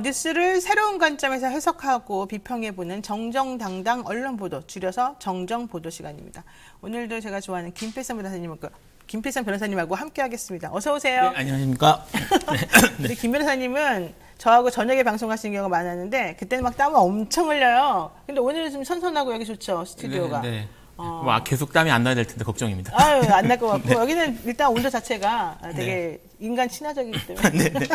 뉴스를 새로운 관점에서 해석하고 비평해보는 정정당당 언론보도, 줄여서 정정보도 시간입니다. 오늘도 제가 좋아하는 김필성 변호사님하고 함께하겠습니다. 어서 오세요. 네, 안녕하십니까. 우리 김 변호사님은 저하고 저녁에 방송하시는 경우가 많았는데 그때는 막 땀을 엄청 흘려요. 근데 오늘은 좀 선선하고 여기 좋죠, 스튜디오가. 네. 계속 땀이 안 나야 될 텐데 걱정입니다. 아유, 안 날 것 같고. 여기는 일단 온도 자체가 되게 인간 친화적이기 때문에. 네.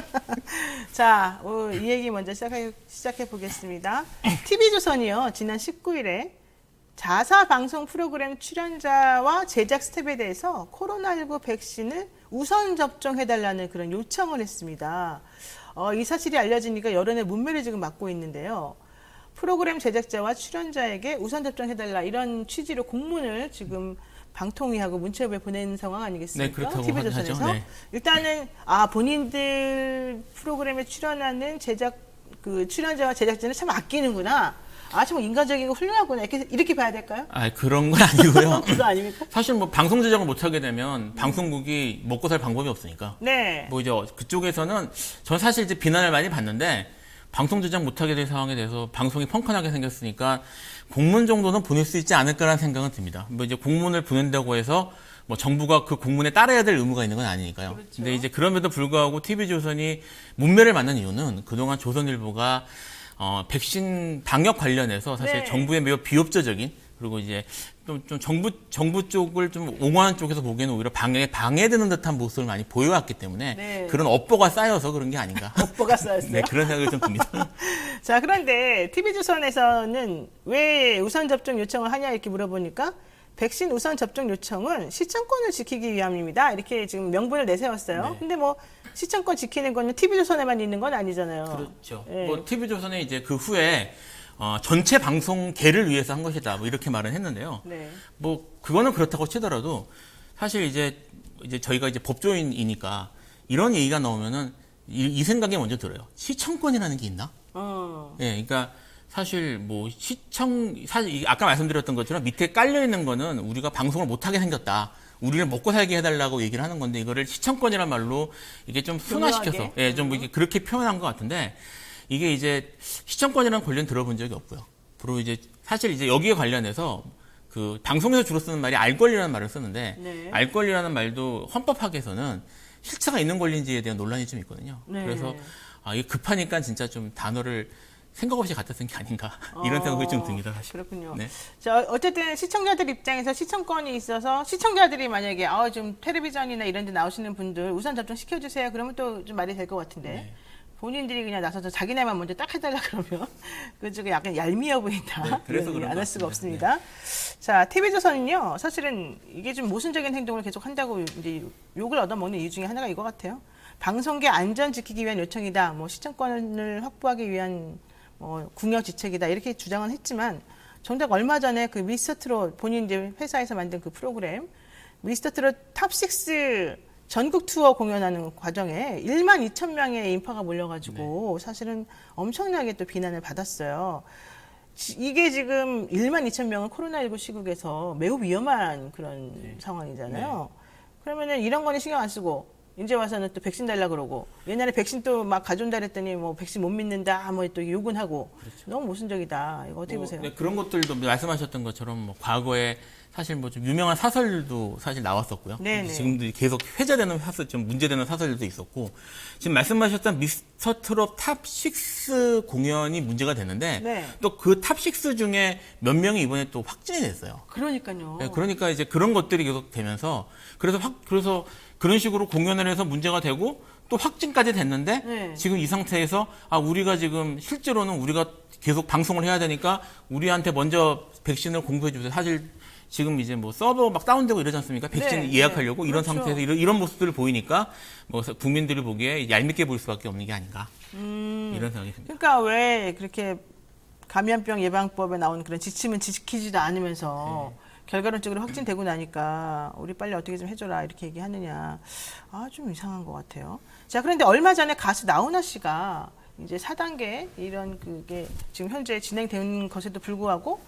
자, 이 얘기 먼저 시작해 보겠습니다. TV조선이요, 지난 19일에 자사 방송 프로그램 출연자와 제작 스텝에 대해서 코로나19 백신을 우선 접종해달라는 그런 요청을 했습니다. 이 사실이 알려지니까 여론의 문매를 지금 맞고 있는데요. 프로그램 제작자와 출연자에게 우선 접종해달라 이런 취지로 공문을 지금 방통위하고 문체부에 보낸 상황 아니겠습니까? 네, 그렇다고 TV조선에서. 하죠. 네. 일단은 본인들 프로그램에 출연하는 출연자와 제작진을 참 아끼는구나. 참 인간적이고 훌륭하구나. 이렇게 봐야 될까요? 그런 건 아니고요. 그거 아닙니까? 사실 방송 제작을 못 하게 되면 방송국이 먹고 살 방법이 없으니까. 네. 이제 그쪽에서는 전 사실 이제 비난을 많이 받는데 방송 제작 못 하게 될 상황에 대해서 방송이 펑크나게 생겼으니까 공문 정도는 보낼 수 있지 않을까라는 생각은 듭니다. 이제 공문을 보낸다고 해서 정부가 그 공문에 따라야 될 의무가 있는 건 아니니까요. 그렇죠. 근데 이제 그럼에도 불구하고 TV조선이 문매를 맞는 이유는 그동안 조선일보가 백신 방역 관련해서 사실 네. 정부의 매우 비협조적인 그리고 이제 좀 정부 쪽을 좀 옹호하는 쪽에서 보기에는 오히려 방역에 방해되는 듯한 모습을 많이 보여왔기 때문에 네. 그런 업보가 쌓여서 그런 게 아닌가. 업보가 쌓였어요. 네, 그런 생각이 좀 듭니다. 자, 그런데 TV조선에서는 왜 우선 접종 요청을 하냐 이렇게 물어보니까 백신 우선 접종 요청은 시청권을 지키기 위함입니다. 이렇게 지금 명분을 내세웠어요. 네. 근데 시청권 지키는 거는 TV조선에만 있는 건 아니잖아요. 그렇죠. 네. TV조선에 이제 그 후에 전체 방송계를 위해서 한 것이다. 이렇게 말은 했는데요. 네. 그거는 그렇다고 치더라도 사실 이제 저희가 이제 법조인이니까 이런 얘기가 나오면은 이 생각이 먼저 들어요. 시청권이라는 게 있나? 예, 그러니까 사실 사실 아까 말씀드렸던 것처럼 밑에 깔려 있는 거는 우리가 방송을 못하게 생겼다. 우리를 먹고 살게 해달라고 얘기를 하는 건데 이거를 시청권이란 말로 이게 좀 순화시켜서 좀 이렇게 그렇게 표현한 것 같은데 이게 이제 시청권이라는 권리는 들어본 적이 없고요. 그리고 이제 사실 이제 여기에 관련해서 그 방송에서 주로 쓰는 말이 알 권리라는 말을 쓰는데 네. 알 권리라는 말도 헌법학에서는 실체가 있는 권리인지에 대한 논란이 좀 있거든요. 네. 그래서 이게 급하니까 진짜 좀 단어를 생각 없이 갖다 쓴 게 아닌가 이런 생각이 좀 듭니다. 사실. 그렇군요. 네. 자, 어쨌든 시청자들 입장에서 시청권이 있어서 시청자들이 만약에 좀 텔레비전이나 이런 데 나오시는 분들 우선 접종 시켜주세요. 그러면 또 좀 말이 될 것 같은데 네. 본인들이 그냥 나서서 자기네만 먼저 딱 해달라 그러면 그쪽에 약간 얄미워 보인다. 네, 그래서 그런 안 것 할 수가 같습니다. 없습니다. 자, TV조선은요, 사실은 이게 좀 모순적인 행동을 계속 한다고 이제 욕을 얻어먹는 이유 중에 하나가 이거 같아요. 방송계 안전 지키기 위한 요청이다. 시청권을 확보하기 위한 궁여지책이다. 이렇게 주장은 했지만 정작 얼마 전에 그 미스터트롯 본인 이제 회사에서 만든 그 프로그램 미스터트롯 탑6 전국 투어 공연하는 과정에 1만 2천 명의 인파가 몰려가지고 사실은 엄청나게 또 비난을 받았어요. 이게 지금 1만 2천 명은 코로나19 시국에서 매우 위험한 그런 상황이잖아요. 그러면은 이런 거는 신경 안 쓰고 이제 와서는 또 백신 달라 그러고 옛날에 백신 또 막 가져온다 그랬더니 백신 못 믿는다 또 욕은 하고 너무 모순적이다. 이거 어떻게 보세요? 네, 그런 것들도 말씀하셨던 것처럼 과거에 사실 좀 유명한 사설도 사실 나왔었고요. 네네. 지금도 계속 회자되는 좀 문제되는 사설도 있었고 지금 말씀하셨던 미스터트롯 탑6 공연이 문제가 됐는데 네. 또 그 탑6 중에 몇 명이 이번에 또 확진이 됐어요. 그러니까요. 네, 그러니까 이제 그런 것들이 계속 되면서 그래서 그런 식으로 공연을 해서 문제가 되고 또 확진까지 됐는데 네. 지금 이 상태에서 우리가 지금 실제로는 우리가 계속 방송을 해야 되니까 우리한테 먼저 백신을 공급해 주세요. 사실 지금 이제 서버 막 다운되고 이러지 않습니까? 백신 네, 예약하려고 네. 이런 그렇죠. 상태에서 이런 모습들을 보이니까 국민들이 보기에 얄밉게 보일 수밖에 없는 게 아닌가 이런 생각이 듭니다. 그러니까 왜 그렇게 감염병 예방법에 나온 그런 지침은 지키지도 않으면서 결과론적으로 확진되고 나니까 우리 빨리 어떻게 좀 해줘라 이렇게 얘기하느냐. 좀 이상한 것 같아요. 자, 그런데 얼마 전에 가수 나훈아 씨가 이제 4단계 이런 그게 지금 현재 진행되는 것에도 불구하고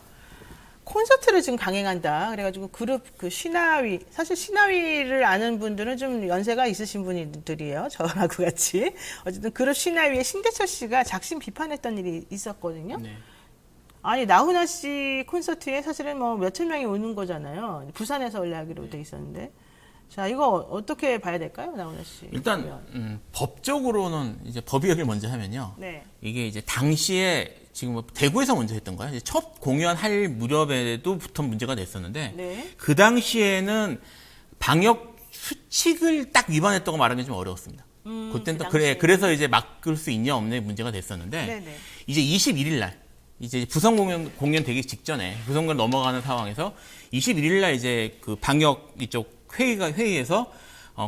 콘서트를 지금 강행한다. 그래가지고 그룹 그 신하위, 사실 신하위를 아는 분들은 좀 연세가 있으신 분들이에요. 저하고 같이. 어쨌든 그룹 신하위의 신대철 씨가 작심 비판했던 일이 있었거든요. 네. 아니 나훈아 씨 콘서트에 사실은 뭐 몇천 명이 오는 거잖아요. 부산에서 원래 하기로 돼 있었는데. 자, 이거 어떻게 봐야 될까요, 나훈아 씨? 일단 법적으로는 이제 법 이야기를 먼저 하면요. 네. 이게 이제 당시에 지금 뭐 대구에서 먼저 했던 거예요. 이제 첫 공연할 무렵에도부터 문제가 됐었는데 네. 그 당시에는 방역 수칙을 딱 위반했다고 말하기 좀 어려웠습니다. 그때는 그 또 그래 당시에. 그래서 이제 막을 수 있냐 없냐 문제가 됐었는데 네네. 이제 21일 날 이제 부산 공연 되기 직전에 부산 공연 넘어가는 상황에서 21일 날 이제 그 방역 이쪽 회의에서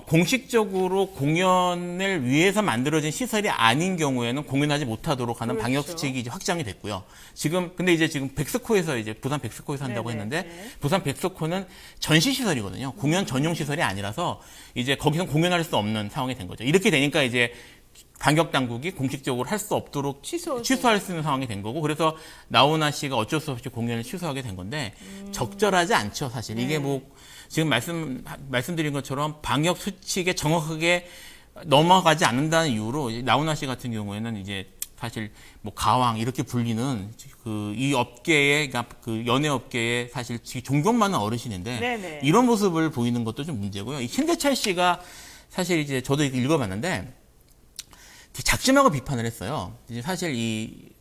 공식적으로 공연을 위해서 만들어진 시설이 아닌 경우에는 공연하지 못하도록 하는 그렇죠. 방역 수칙이 이제 확정이 됐고요. 근데 이제 지금 백스코에서 이제 부산 백스코에서 한다고 네네. 했는데 네. 부산 백스코는 전시 시설이거든요. 공연 전용 시설이 아니라서 이제 거기서 공연할 수 없는 상황이 된 거죠. 이렇게 되니까 이제 방역 당국이 공식적으로 할 수 없도록 취소할 수 있는 상황이 된 거고, 그래서 나훈아 씨가 어쩔 수 없이 공연을 취소하게 된 건데 적절하지 않죠, 사실. 이게 뭐 지금 말씀드린 것처럼 방역 수칙에 정확하게 넘어가지 않는다는 이유로 나훈아 씨 같은 경우에는 이제 사실 뭐 가왕 이렇게 불리는 이 업계의, 그러니까 그 연예 업계의 사실 존경 많은 어르신인데 네네. 이런 모습을 보이는 것도 좀 문제고요. 이 신대철 씨가 사실 이제 저도 이렇게 읽어봤는데 작심하고 비판을 했어요. 이제 사실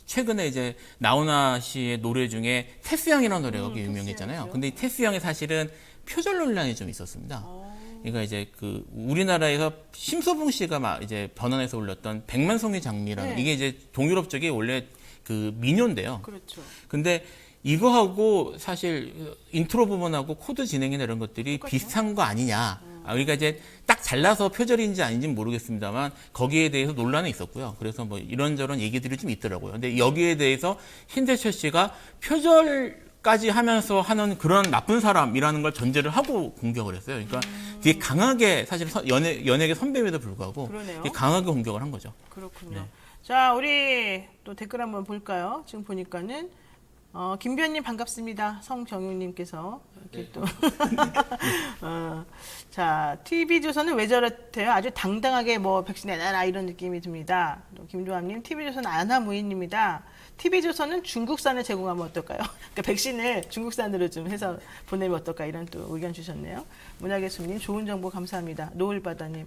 최근에 이제 나훈아 씨의 노래 중에 테스형이라는 노래가 유명했잖아요. 근데 이 테스형이 사실은 표절 논란이 좀 있었습니다. 그러니까 이제 우리나라에서 심서봉 씨가 이제 변환해서 올렸던 백만송이 장미라는, 이게 이제 동유럽 쪽에 원래 민요인데요. 그렇죠. 근데 이거하고 사실 인트로 부분하고 코드 진행이나 이런 것들이 비슷한 거 아니냐. 그러니까 이제 딱 잘라서 표절인지 아닌지는 모르겠습니다만 거기에 대해서 논란이 있었고요. 그래서 뭐 이런저런 얘기들이 좀 있더라고요. 근데 여기에 대해서 신대철 씨가 표절까지 하면서 하는 그런 나쁜 사람이라는 걸 전제를 하고 공격을 했어요. 그러니까 되게 강하게 사실 연예계 선배임에도 불구하고 그러네요. 되게 강하게 공격을 한 거죠. 그렇군요. 네. 자, 우리 또 댓글 한번 볼까요? 지금 보니까는 김변님 반갑습니다. 성정윤님께서 이렇게 또 자, TV조선은 왜 저렇대요? 아주 당당하게 뭐 백신 내놔라 이런 느낌이 듭니다. 또 김도함님, TV조선 안하무인입니다. TV조선은 중국산을 제공하면 어떨까요? 그러니까 백신을 중국산으로 좀 해서 보내면 어떨까 이런 또 의견 주셨네요. 문화예술님, 좋은 정보 감사합니다. 노을바다님.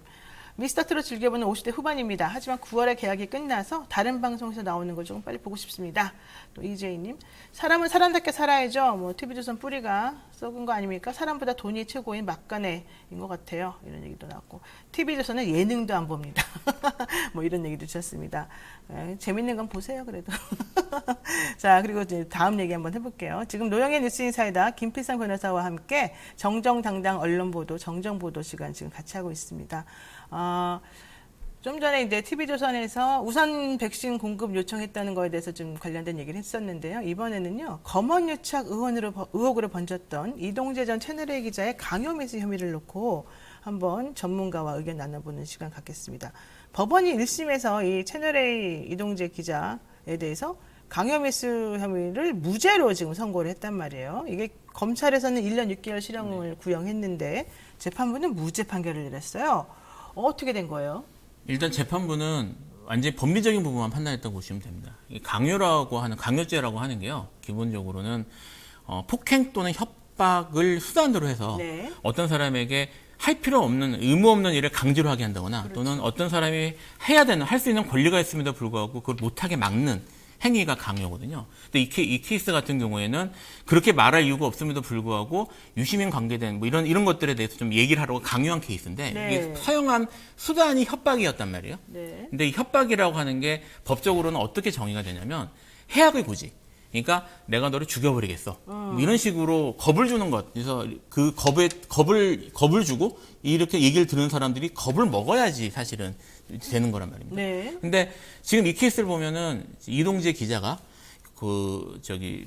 미스터트롯 즐겨보는 50대 후반입니다. 하지만 9월에 계약이 끝나서 다른 방송에서 나오는 걸 조금 빨리 보고 싶습니다. 또 이재희님, 사람은 사람답게 살아야죠. 뭐 TV조선 뿌리가 썩은 거 아닙니까? 사람보다 돈이 최고인 막간애인 것 같아요. 이런 얘기도 나왔고, TV조선은 예능도 안 봅니다. 뭐 이런 얘기도 주셨습니다. 재밌는 건 보세요, 그래도. 자, 그리고 이제 다음 얘기 한번 해볼게요. 지금 노영의 뉴스인사이다 김필상 변호사와 함께 정정당당 언론보도, 정정보도 시간 지금 같이 하고 있습니다. 좀 전에 이제 TV조선에서 우선 백신 공급 요청했다는 거에 대해서 좀 관련된 얘기를 했었는데요. 이번에는요, 검언유착 의혹으로 번졌던 이동재 전 채널A 기자의 강요미수 혐의를 놓고 한번 전문가와 의견 나눠보는 시간 갖겠습니다. 법원이 1심에서 이 채널A 이동재 기자에 대해서 강요미수 혐의를 무죄로 지금 선고를 했단 말이에요. 이게 검찰에서는 1년 6개월 실형을 구형했는데 재판부는 무죄 판결을 내렸어요. 어떻게 된 거예요? 일단 재판부는 완전히 법리적인 부분만 판단했다고 보시면 됩니다. 강요죄라고 하는 게요, 기본적으로는 폭행 또는 협박을 수단으로 해서 네. 어떤 사람에게 할 필요 없는, 의무 없는 일을 강제로 하게 한다거나, 그렇죠. 또는 어떤 사람이 할 수 있는 권리가 있음에도 불구하고 그걸 못하게 막는 행위가 강요거든요. 근데 이 케이스 같은 경우에는 그렇게 말할 이유가 없음에도 불구하고 유시민 관계된 뭐 이런 것들에 대해서 좀 얘기를 하려고 강요한 케이스인데, 네. 이게 사용한 수단이 협박이었단 말이에요. 네. 근데 이 협박이라고 하는 게 법적으로는 어떻게 정의가 되냐면 해악의 고지. 그러니까 내가 너를 죽여버리겠어. 뭐 이런 식으로 겁을 주는 것. 그래서 그 겁을 주고 이렇게 얘기를 들은 사람들이 겁을 먹어야지 사실은 되는 거란 말입니다. 네. 근데 지금 이 케이스를 보면은 이동재 기자가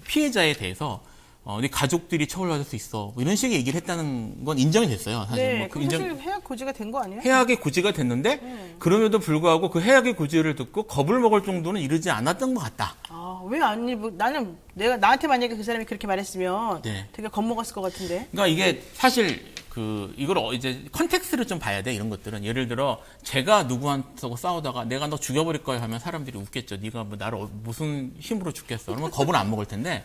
피해자에 대해서 네 가족들이 처벌받을 수 있어. 뭐 이런 식의 얘기를 했다는 건 인정이 됐어요. 사실 네. 뭐 그럼 사실 해약 고지가 된 거 아니에요? 해악의 고지가 됐는데 그럼에도 불구하고 그 해악의 고지를 듣고 겁을 먹을 정도는 이르지 않았던 것 같다. 왜 아니, 뭐, 나한테 만약에 그 사람이 그렇게 말했으면 네. 되게 겁먹었을 것 같은데. 그러니까 이게 사실 이걸 이제 컨텍스트를 좀 봐야 돼, 이런 것들은. 예를 들어, 제가 누구한테 싸우다가 내가 너 죽여버릴 거야 하면 사람들이 웃겠죠. 네가 뭐 나를 무슨 힘으로 죽겠어. 그러면 겁을 안 먹을 텐데,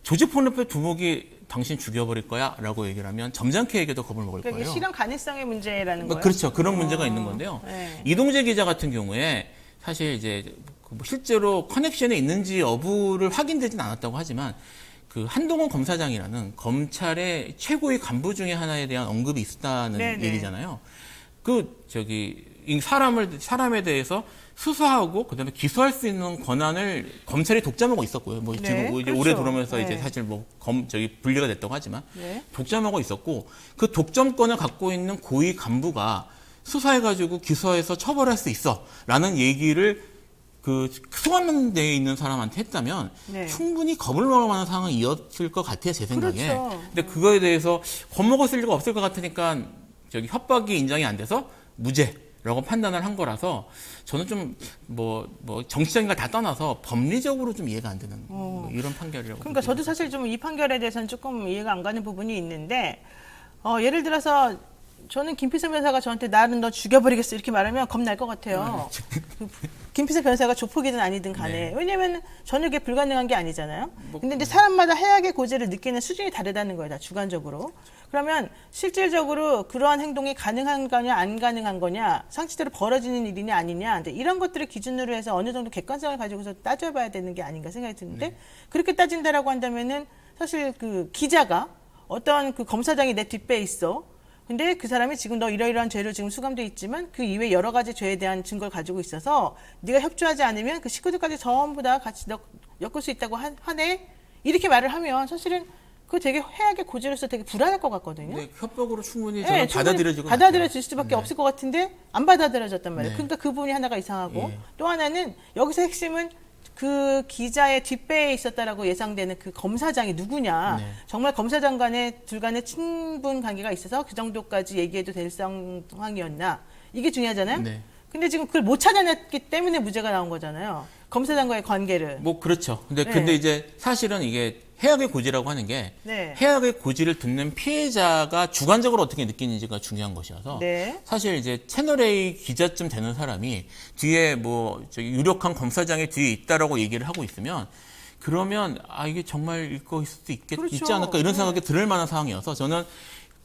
조지 폴리페 두목이 당신 죽여버릴 거야 라고 얘기를 하면 점잖게 얘기해도 겁을 먹을 그러니까 이게 거예요. 실현 가능성의 문제라는 거예요. 그렇죠. 그런 문제가 있는 건데요. 네. 이동재 기자 같은 경우에 사실 이제 실제로 커넥션이 있는지 여부를 확인되진 않았다고 하지만 그 한동훈 검사장이라는 검찰의 최고의 간부 중에 하나에 대한 언급이 있었다는 네네. 얘기잖아요. 이 사람에 대해서 수사하고 그다음에 기소할 수 있는 권한을 검찰이 독점하고 있었고요. 뭐 네, 지금 뭐 이제 그렇죠. 오래 들어오면서 네. 이제 사실 뭐 분리가 됐다고 하지만 네. 독점하고 있었고 그 독점권을 갖고 있는 고위 간부가 수사해가지고 기소해서 처벌할 수 있어라는 얘기를 그 소환되어 있는 사람한테 했다면 네. 충분히 겁을 먹을 만한 상황이 이었을 것 같아요, 제 생각에. 그렇죠. 근데 그거에 대해서 겁먹었을 리가 없을 것 같으니까 협박이 인정이 안 돼서 무죄라고 판단을 한 거라서 저는 좀 정치적인 걸 다 떠나서 법리적으로 좀 이해가 안 되는 뭐 이런 판결이라고. 그러니까 저도 사실 좀 이 판결에 대해서는 조금 이해가 안 가는 부분이 있는데, 예를 들어서 저는 김필성 변호사가 저한테 나는 너 죽여버리겠어 이렇게 말하면 겁날 것 같아요. 김필성 변호사가 조폭이든 아니든 간에. 네. 왜냐면 전혀 그게 불가능한 게 아니잖아요. 근데 이제 사람마다 해악의 고지를 느끼는 수준이 다르다는 거예요, 다 주관적으로. 그러면 실질적으로 그러한 행동이 가능한 거냐 안 가능한 거냐, 상식대로 벌어지는 일이냐 아니냐, 이제 이런 것들을 기준으로 해서 어느 정도 객관성을 가지고서 따져봐야 되는 게 아닌가 생각이 드는데, 그렇게 따진다라고 한다면은 사실 그 기자가 어떤 그 검사장이 내 뒷배에 있어. 근데 그 사람이 지금 너 이러이러한 죄로 지금 수감돼 있지만 그 이외 여러 가지 죄에 대한 증거를 가지고 있어서 네가 협조하지 않으면 그 식구들까지 전부 다 같이 엮을 수 있다고 하네. 이렇게 말을 하면 사실은 그거 되게 해악의 고지로서 되게 불안할 것 같거든요. 네, 협박으로 충분히 네, 받아들여지고 받아들여질 수밖에 네. 없을 것 같은데 안 받아들여졌단 말이에요. 네. 그러니까 그 부분이 하나가 이상하고 예. 또 하나는 여기서 핵심은 그 기자의 뒷배에 있었다라고 예상되는 그 검사장이 누구냐. 네. 정말 검사장 둘 간에 친분 관계가 있어서 그 정도까지 얘기해도 될 상황이었나. 이게 중요하잖아요. 네. 근데 지금 그걸 못 찾아냈기 때문에 무죄가 나온 거잖아요. 검사장과의 관계를. 뭐 그렇죠. 근데 네. 이제 사실은 이게 해악의 고지라고 하는 게 네. 해악의 고지를 듣는 피해자가 주관적으로 어떻게 느끼는지가 중요한 것이어서 네. 사실 이제 채널A 기자쯤 되는 사람이 뒤에 유력한 검사장의 뒤에 있다라고 얘기를 하고 있으면 그러면 이게 정말일 수도 그렇죠. 있지 않을까 이런 생각이 들을 만한 상황이어서 저는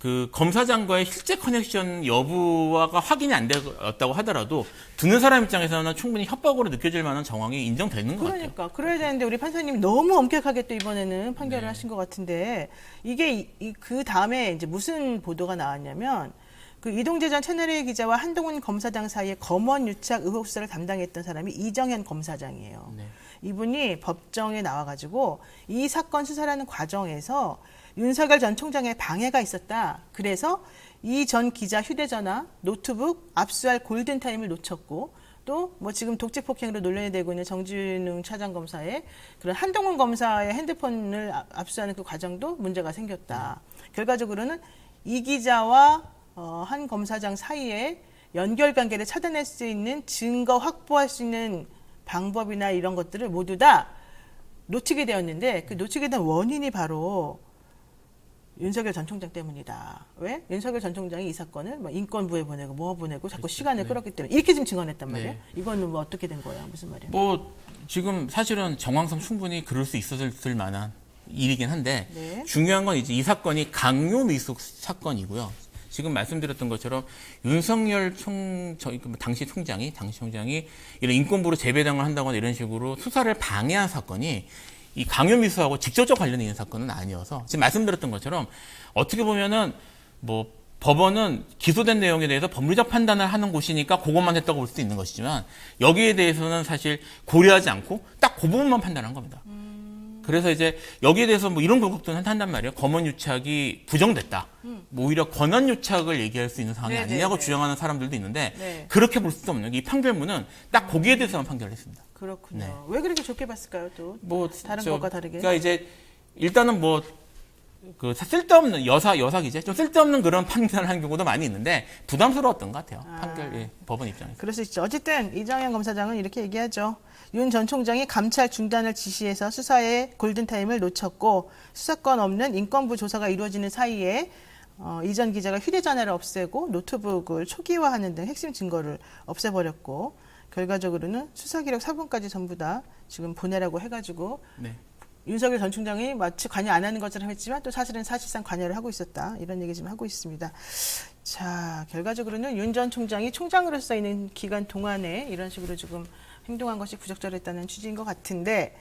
그 검사장과의 실제 커넥션 여부가 확인이 안 되었다고 하더라도 듣는 사람 입장에서는 충분히 협박으로 느껴질 만한 정황이 인정되는 것 같아요. 그러니까 그래야 되는데 우리 판사님이 너무 엄격하게 또 이번에는 판결을 네. 하신 것 같은데 이게 그 다음에 이제 무슨 보도가 나왔냐면 그 이동재 전 채널A 기자와 한동훈 검사장 사이에 검언 유착 의혹 수사를 담당했던 사람이 이정현 검사장이에요. 네. 이분이 법정에 나와가지고 이 사건 수사라는 과정에서 윤석열 전 총장의 방해가 있었다. 그래서 이 전 기자 휴대전화, 노트북 압수할 골든타임을 놓쳤고 또 뭐 지금 독재 폭행으로 논란이 되고 있는 정진웅 차장검사의 그런 한동훈 검사의 핸드폰을 압수하는 그 과정도 문제가 생겼다. 결과적으로는 이 기자와 한 검사장 사이에 연결 관계를 차단할 수 있는 증거 확보할 수 있는 방법이나 이런 것들을 모두 다 놓치게 되었는데 그 놓치게 된 원인이 바로 윤석열 전 총장 때문이다. 왜? 윤석열 전 총장이 이 사건을 인권부에 보내고 보내고 자꾸 시간을 끌었기 때문에 이렇게 지금 증언했단 말이에요. 네. 이거는 뭐 어떻게 된 거야? 무슨 말이야? 지금 사실은 정황상 충분히 그럴 수 있었을 만한 일이긴 한데 네. 중요한 건 이제 이 사건이 강요 미숙 사건이고요. 지금 말씀드렸던 것처럼 윤석열 당시 총장이 이런 인권부로 재배당을 한다거나 이런 식으로 수사를 방해한 사건이 이 강요 미수하고 직접적 관련이 있는 사건은 아니어서 지금 말씀드렸던 것처럼 어떻게 보면은 법원은 기소된 내용에 대해서 법리적 판단을 하는 곳이니까 그것만 했다고 볼 수 있는 것이지만 여기에 대해서는 사실 고려하지 않고 딱 그 부분만 판단한 겁니다. 그래서 이제 여기에 대해서 이런 의혹들은 한단 말이에요. 검언 유착이 부정됐다. 오히려 권한 유착을 얘기할 수 있는 상황이 아니냐고 주장하는 사람들도 있는데 그렇게 볼 수도 없는 게 이 판결문은 딱 거기에 대해서만 판결을 했습니다. 그렇군요. 왜 그렇게 좋게 봤을까요? 또 다른 것과 다르게. 그러니까 이제 일단은 그 쓸데없는 여사기제 좀 쓸데없는 그런 판단을 한 경우도 많이 있는데 부담스러웠던 것 같아요. 판결 법원 입장에서. 그럴 수 있죠. 어쨌든 이정현 검사장은 이렇게 얘기하죠. 윤 전 총장이 감찰 중단을 지시해서 수사의 골든타임을 놓쳤고 수사권 없는 인권부 조사가 이루어지는 사이에 이 전 기자가 휴대전화를 없애고 노트북을 초기화하는 등 핵심 증거를 없애버렸고 결과적으로는 수사기록 사본까지 전부 다 지금 보내라고 해가지고 네. 윤석열 전 총장이 마치 관여 안 하는 것처럼 했지만 또 사실은 사실상 관여를 하고 있었다. 이런 얘기 지금 하고 있습니다. 자, 결과적으로는 윤 전 총장이 총장으로서 있는 기간 동안에 이런 식으로 지금 행동한 것이 부적절했다는 취지인 것 같은데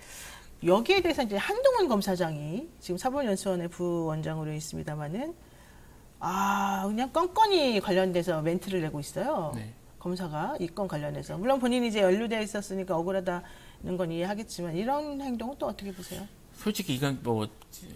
여기에 대해서 이제 한동훈 검사장이 지금 사법연수원의 부원장으로 있습니다만은 그냥 건건이 관련돼서 멘트를 내고 있어요. 네. 검사가 이 건 관련해서. 물론 본인이 이제 연루되어 있었으니까 억울하다는 건 이해하겠지만 이런 행동은 또 어떻게 보세요? 솔직히 이건 뭐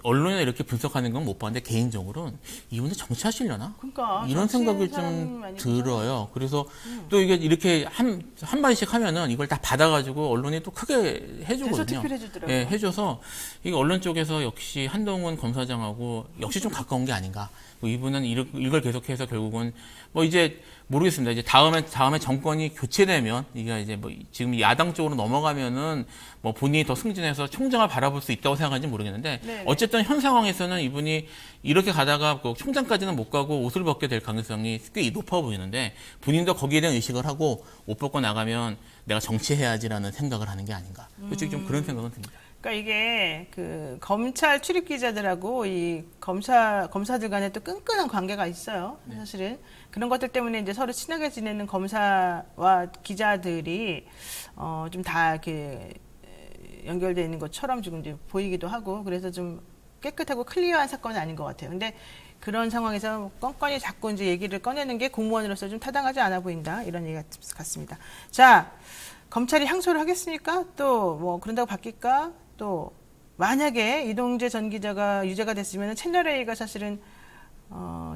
언론에 이렇게 분석하는 건 못 봤는데 개인적으로는 이분들 정치하시려나? 그러니까 이런 생각이 좀 들어요. 그래서 또 이게 이렇게 한 마디씩 하면은 이걸 다 받아가지고 언론이 또 크게 해주거든요. 대서특필해주더라고요. 예, 해줘서 이게 언론 쪽에서 역시 한동훈 검사장하고 역시 좀 가까운 게 아닌가. 뭐 이분은 이걸 계속해서 결국은 뭐 이제 모르겠습니다. 이제 다음에 정권이 교체되면 이게 이제 뭐 지금 야당 쪽으로 넘어가면은 뭐 본인이 더 승진해서 총장을 바라볼 수 있다고 생각하는지 모르겠는데 네네. 어쨌든 현 상황에서는 이분이 이렇게 가다가 그 총장까지는 못 가고 옷을 벗게 될 가능성이 꽤 높아 보이는데 본인도 거기에 대한 의식을 하고 옷 벗고 나가면 내가 정치해야지라는 생각을 하는 게 아닌가. 솔직히 좀 그런 생각은 듭니다. 그러니까 이게 그 검찰 출입 기자들하고 이 검사들 간에 또 끈끈한 관계가 있어요. 사실은 그런 것들 때문에 이제 서로 친하게 지내는 검사와 기자들이 좀 다 이렇게 연결되어 있는 것처럼 지금 이제 보이기도 하고 그래서 좀 깨끗하고 클리어한 사건은 아닌 것 같아요. 근데 그런 상황에서 건건이 자꾸 이제 얘기를 꺼내는 게 공무원으로서 좀 타당하지 않아 보인다 이런 얘기 같습니다. 자, 검찰이 항소를 하겠습니까? 또 뭐 그런다고 바뀔까? 또 만약에 이동재 전 기자가 유죄가 됐으면 채널 A가 사실은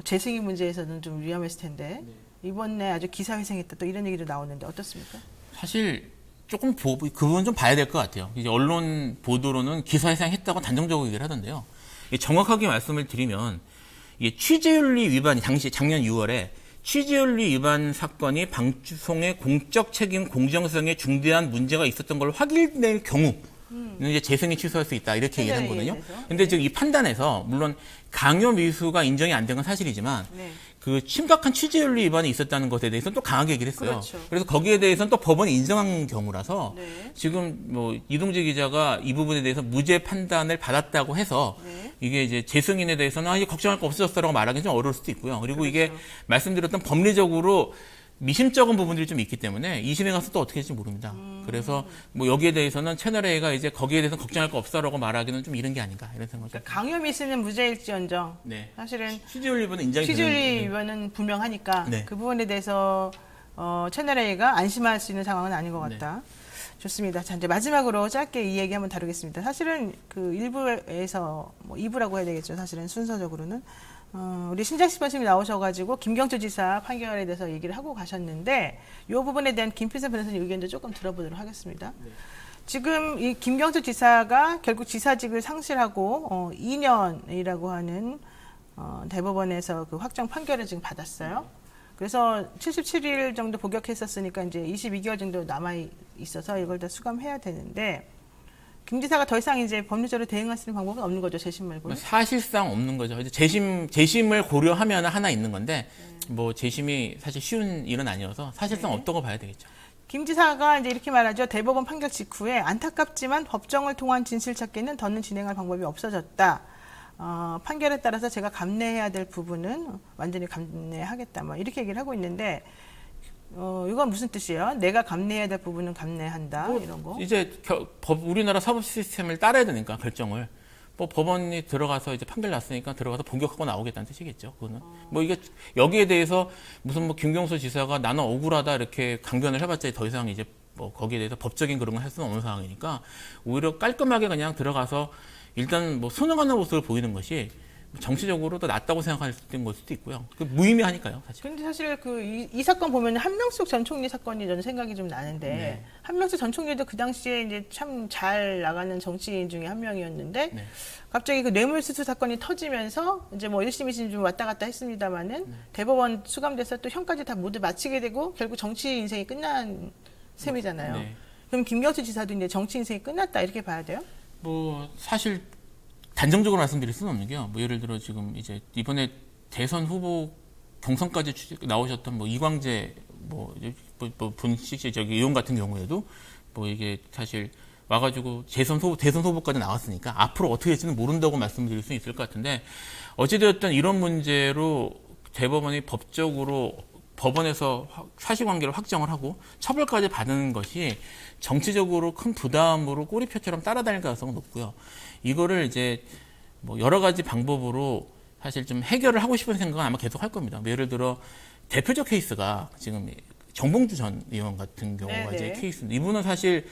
재승인 문제에서는 좀 위험했을 텐데 이번에 아주 기사회생했다 또 이런 얘기도 나오는데 어떻습니까? 사실 조금 그 부분 좀 봐야 될 것 같아요. 이제 언론 보도로는 기사회생했다고 단정적으로 얘기를 하던데요. 정확하게 말씀을 드리면 이게 취재윤리 위반이 작년 6월에 취재윤리 위반 사건이 방송의 공적 책임 공정성에 중대한 문제가 있었던 걸 확인될 경우 이제 재승인 취소할 수 있다 이렇게 얘기를 한 거거든요. 근데 지금 이 판단에서 물론 강요 미수가 인정이 안 된 건 사실이지만 그 심각한 취재윤리 위반이 있었다는 것에 대해서는 또 강하게 얘기를 했어요. 그렇죠. 그래서 거기에 대해서는 또 법원이 인정한 경우라서 네. 지금 뭐 이동재 기자가 이 부분에 대해서 무죄 판단을 받았다고 해서 이게 이제 재승인에 대해서는 이제 걱정할 거 없어졌어라고 말하기는 좀 어려울 수도 있고요. 그리고 이게 말씀드렸던 법리적으로 미심쩍은 부분들이 좀 있기 때문에 2심에 가서 또 어떻게 될지 모릅니다. 그래서 뭐 여기에 대해서는 채널A가 이제 거기에 대해서 걱정할 거 없어라고 말하기는 좀 이른 게 아닌가 이런 생각이 그러니까 강요 미수는 무죄일지언정 네. 사실은 취재윤리 위반은 인정이 취재윤리 위반은 분명하니까 네. 그 부분에 대해서 채널 A가 안심할 수 있는 상황은 아닌 것 같다. 좋습니다. 자, 이제 마지막으로 짧게 이 얘기 한번 다루겠습니다. 사실은 그 1부에서 뭐 2부라고 해야 되겠죠. 사실은 순서적으로는 우리 신장식 변호사님이 나오셔가지고 김경주 지사 판결에 대해서 얘기를 하고 가셨는데 이 부분에 대한 김필선 변호사님 의견도 조금 들어보도록 하겠습니다. 지금 이 김경주 지사가 결국 지사직을 상실하고 2년이라고 하는 대법원에서 그 확정 판결을 지금 받았어요. 그래서 77일 정도 복역했었으니까 이제 22개월 정도 남아 있어서 이걸 다 수감해야 되는데 김 지사가 더 이상 이제 법률적으로 대응할 수 있는 방법은 없는 거죠. 재심 말고는. 사실상 없는 거죠. 이제 재심을 고려하면 하나 있는 건데 뭐 재심이 사실 쉬운 일은 아니어서 사실상 없다고 봐야 되겠죠. 김 지사가 이제 이렇게 말하죠. 대법원 판결 직후에 안타깝지만 법정을 통한 진실 찾기는 더는 진행할 방법이 없어졌다. 판결에 따라서 제가 감내해야 될 부분은 완전히 감내하겠다. 뭐 이렇게 얘기를 하고 있는데 이건 무슨 뜻이에요? 내가 감내해야 될 부분은 감내한다 이런 거? 이제 우리나라 사법 시스템을 따라야 되니까 결정을 뭐 법원이 들어가서 이제 판결 났으니까 들어가서 복역하고 나오겠다는 뜻이겠죠. 그거는 뭐 이게 여기에 대해서 무슨 뭐 김경수 지사가 나는 억울하다 이렇게 강변을 해봤자 더 이상 이제 뭐 거기에 대해서 법적인 그런 걸 할 수는 없는 상황이니까 오히려 깔끔하게 그냥 들어가서 일단 뭐 순응하는 모습을 보이는 것이 정치적으로 더 낫다고 생각할 수 있는 걸 수도 있고요. 그 무의미하니까요, 사실. 근데 사실 이 사건 보면 한명숙 전 총리 사건이 저는 생각이 좀 나는데 네. 한명숙 전 총리도 그 당시에 이제 참 잘 나가는 정치인 중에 한 명이었는데 네. 갑자기 그 뇌물수수 사건이 터지면서 이제 뭐 1심, 2심 좀 왔다 갔다 했습니다만은 대법원 수감돼서 또 형까지 다 모두 마치게 되고 결국 정치 인생이 끝난 셈이잖아요. 네. 그럼 김경수 지사도 이제 정치 인생이 끝났다 이렇게 봐야 돼요? 뭐 사실 단정적으로 말씀드릴 수는 없는 게요. 뭐 예를 들어 지금 이제 이번에 대선 후보 경선까지 나오셨던 뭐 이광재 본식 저기 의원 같은 경우에도 뭐 이게 사실 와가지고 대선 후보까지 나왔으니까 앞으로 어떻게 될지는 모른다고 말씀드릴 수 있을 것 같은데 어찌되었든 이런 문제로 대법원이 법원에서 사실관계를 확정을 하고 처벌까지 받는 것이 정치적으로 큰 부담으로 꼬리표처럼 따라다닐 가능성은 높고요. 이거를 이제 뭐 여러 가지 방법으로 사실 좀 해결을 하고 싶은 생각은 아마 계속 할 겁니다. 뭐 예를 들어 대표적 케이스가 지금 정봉주 전 의원 같은 경우가 이제 케이스인데 이분은 사실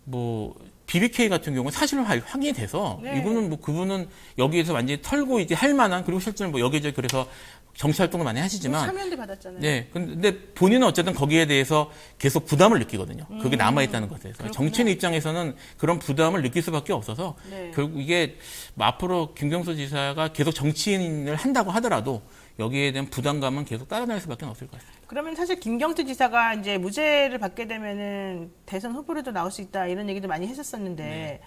뭐 BBK 같은 경우는 사실로 확인이 돼서 이분은 뭐 그분은 여기에서 완전히 털고 이제 할 만한 그리고 실제로 뭐 여기저기 그래서 정치 활동을 많이 하시지만 사면도 받았잖아요. 네. 근데 본인은 어쨌든 거기에 대해서 계속 부담을 느끼거든요. 그게 남아 있다는 것에 대해서. 정치인 입장에서는 그런 부담을 느낄 수밖에 없어서 결국 이게 뭐 앞으로 김경수 지사가 계속 정치인을 한다고 하더라도 여기에 대한 부담감은 계속 따라다닐 수밖에 없을 것 같습니다. 그러면 사실 김경수 지사가 이제 무죄를 받게 되면은 대선 후보로도 나올 수 있다 이런 얘기도 많이 했었었는데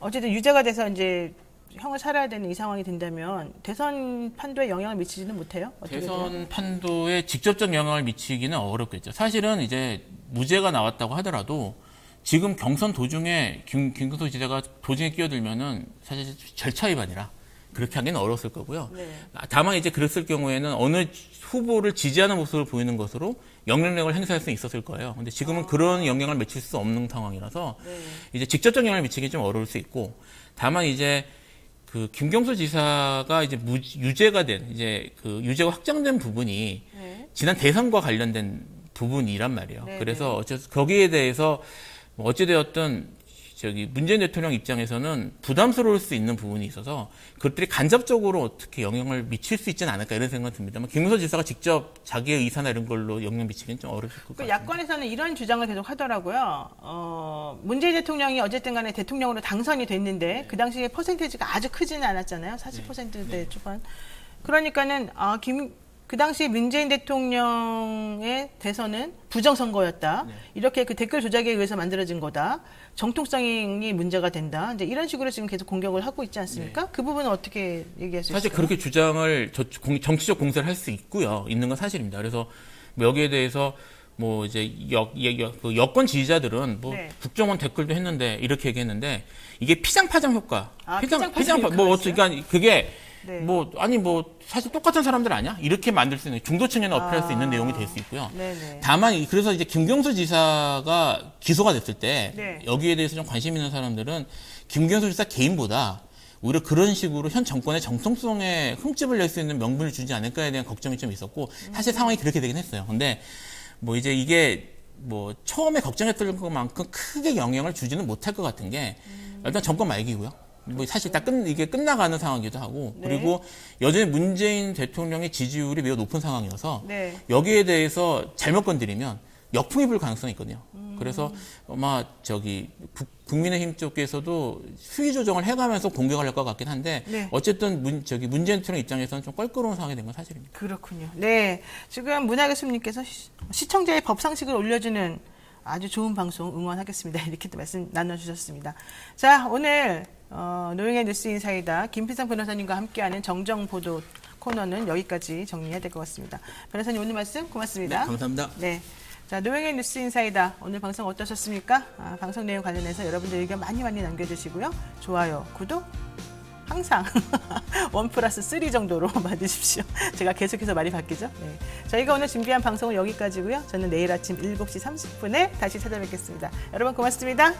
어쨌든 유죄가 돼서 이제 형을 살아야 되는 이 상황이 된다면 대선 판도에 영향을 미치지는 못해요? 대선 판도에 직접적 영향을 미치기는 어렵겠죠. 사실은 이제 무죄가 나왔다고 하더라도 지금 경선 도중에 김경수 지사가 도중에 끼어들면은 사실 절차 위반이라 그렇게 하기는 어려웠을 거고요. 다만 이제 그랬을 경우에는 어느 후보를 지지하는 모습을 보이는 것으로 영향력을 행사할 수 있었을 거예요. 근데 지금은 그런 영향을 미칠 수 없는 상황이라서 이제 직접적 영향을 미치기 좀 어려울 수 있고 다만 이제 그 김경수 지사가 이제 유죄가 된 이제 그 유죄가 확정된 부분이 지난 대선과 관련된 부분이란 말이에요. 그래서 거기에 대해서 어찌되었든 저기 문재인 대통령 입장에서는 부담스러울 수 있는 부분이 있어서 그것들이 간접적으로 어떻게 영향을 미칠 수 있지는 않을까 이런 생각이 듭니다만 김경수 지사가 직접 자기의 의사나 이런 걸로 영향 미치기는 좀 어려울 것 같아요. 야권에서는 이런 주장을 계속 하더라고요. 문재인 대통령이 어쨌든 간에 대통령으로 당선이 됐는데 그 당시에 퍼센테이지가 아주 크지는 않았잖아요. 40%대 초반. 그러니까는 그 당시 문재인 대통령의 대선은 부정선거였다. 이렇게 그 댓글 조작에 의해서 만들어진 거다. 정통성이 문제가 된다. 이제 이런 식으로 지금 계속 공격을 하고 있지 않습니까? 그 부분은 어떻게 얘기할 수 있어요? 사실 그렇게 주장을 정치적 공세를 할 수 있는 건 사실입니다. 그래서 뭐 여기에 대해서 뭐 이제 여권 지지자들은 뭐 국정원 댓글도 했는데 이렇게 얘기했는데 이게 피장파장 효과. 뭐 그러니까 그게 뭐 아니 뭐 사실 똑같은 사람들 아니야? 이렇게 만들 수 있는 중도층에는 어필할 수 있는 내용이 될 수 있고요. 다만 그래서 이제 김경수 지사가 기소가 됐을 때 여기에 대해서 좀 관심 있는 사람들은 김경수 지사 개인보다 오히려 그런 식으로 현 정권의 정통성에 흠집을 낼 수 있는 명분을 주지 않을까에 대한 걱정이 좀 있었고 사실 상황이 그렇게 되긴 했어요. 근데 뭐 이제 이게 뭐 처음에 걱정했던 것만큼 크게 영향을 주지는 못할 것 같은 게 일단 정권 말기고요. 뭐 사실 이게 끝나가는 상황이기도 하고 그리고 여전히 문재인 대통령의 지지율이 매우 높은 상황이어서 여기에 대해서 잘못 건드리면 역풍이 불 가능성이 있거든요. 그래서 아마 국민의힘 쪽에서도 수위 조정을 해가면서 공격을 할 것 같긴 한데 어쨌든 문재인 대통령 입장에서는 좀 껄끄러운 상황이 된 건 사실입니다. 그렇군요. 네, 지금 문화 교수님께서 시청자의 법상식을 올려주는 아주 좋은 방송 응원하겠습니다. 이렇게 또 말씀 나눠주셨습니다. 자, 오늘 노영의 뉴스 인사이다 김필상 변호사님과 함께하는 정정보도 코너는 여기까지 정리해야 될 것 같습니다. 변호사님 오늘 말씀 고맙습니다. 네, 감사합니다. 네. 자, 노영의 뉴스 인사이다. 오늘 방송 어떠셨습니까? 방송 내용 관련해서 여러분들 의견 많이 남겨주시고요. 좋아요, 구독 항상 1+3 정도로 봐주십시오. 제가 계속해서 말이 바뀌죠. 네. 저희가 오늘 준비한 방송은 여기까지고요. 저는 내일 아침 7시 30분에 다시 찾아뵙겠습니다. 여러분 고맙습니다.